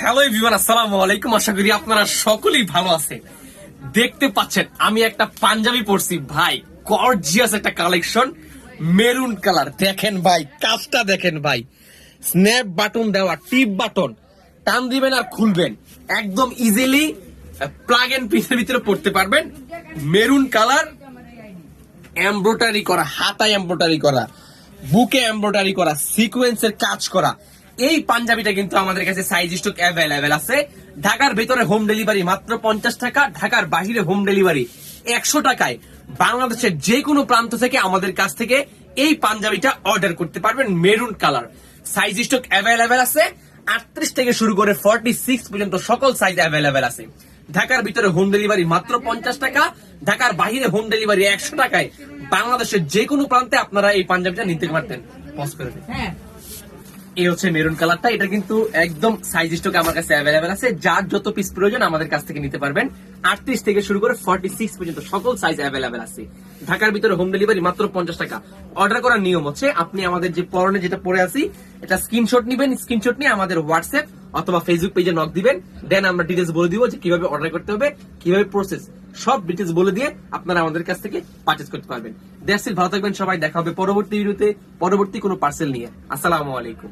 Hello everyone, আসসালামু আলাইকুম। আশা করি আপনারা সকলেই ভালো আছেন। দেখতে পাচ্ছেন আমি একটা পাঞ্জাবি পরছি ভাই, গর্জিয়াস একটা কালেকশন, মেরুন কালার। দেখেন ভাই, কাজটা দেখেন ভাই, স্ন্যাপ বাটন দেওয়া, টিপ বাটন, টান দিবেন আর খুলবেন, একদম ইজিলি প্লাগ এন্ড পিসের ভিতরে পড়তে পারবেন। মেরুন কালার, এমব্রয়ডারি করা, হাতায় এমব্রয়ডারি করা, বুকে এমব্রয়ডারি করা, সিকোয়েন্সের কাজ করা। এই পাঞ্জাবিটা কিন্তু আমাদের কাছে সাইজ স্টক অ্যাভেলেবেল আছে। ঢাকার ভিতরে হোম ডেলিভারি মাত্র 50 টাকা, ঢাকার বাইরে হোম ডেলিভারি 100 টাকায়। বাংলাদেশের যে কোনো প্রান্ত থেকে আমাদের কাছ থেকে এই পাঞ্জাবিটা অর্ডার করতে পারবেন। Maroon colour, size stock available আছে। 38 থেকে শুরু করে 46 পর্যন্ত সকল সাইজ অ্যাভেলেবেল আছে। ঢাকার ভিতরে হোম ডেলিভারি মাত্র 50 টাকা, ঢাকার বাইরে হোম ডেলিভারি 100 টাকায়। বাংলাদেশের যে কোনো প্রান্তে আপনারা এই পাঞ্জাবিটা নিতে পারতেন। পজ করে দিন। এই হচ্ছে মেরুন কালারটা, এটা কিন্তু একদম সাইজ স্টক আমার কাছে অ্যাভেলেবেল আছে। যার যত পিস প্রয়োজন আমাদের কাছ থেকে নিতে পারবেন। 38 থেকে শুরু করে 46 পর্যন্ত সকল সাইজ অ্যাভেলেবেল আছে। ঢাকার ভিতরে হোম ডেলিভারি মাত্র 50 টাকা। অর্ডার করার নিয়ম হচ্ছে, আপনি আমাদের যে পরনে যেটা পরে আছি এটা স্ক্রিনশট নিবেন, স্ক্রিনশট নিয়ে আমাদের হোয়াটসঅ্যাপ অথবা ফেসবুক পেজে নক দিবেন। দেন আমরা ডিটেলস বলে দিব যে কিভাবে অর্ডার করতে হবে, কিভাবে প্রসেস, সব ডিটেলস বলে দিয়ে আপনারা আমাদের কাছ থেকে পারচেজ করতে পারবেন। দ্যাটস ইট, ভালো থাকবেন সবাই, দেখা হবে পরবর্তী ভিডিওতে পরবর্তী কোনো পার্সেল নিয়ে। আসসালামু আলাইকুম।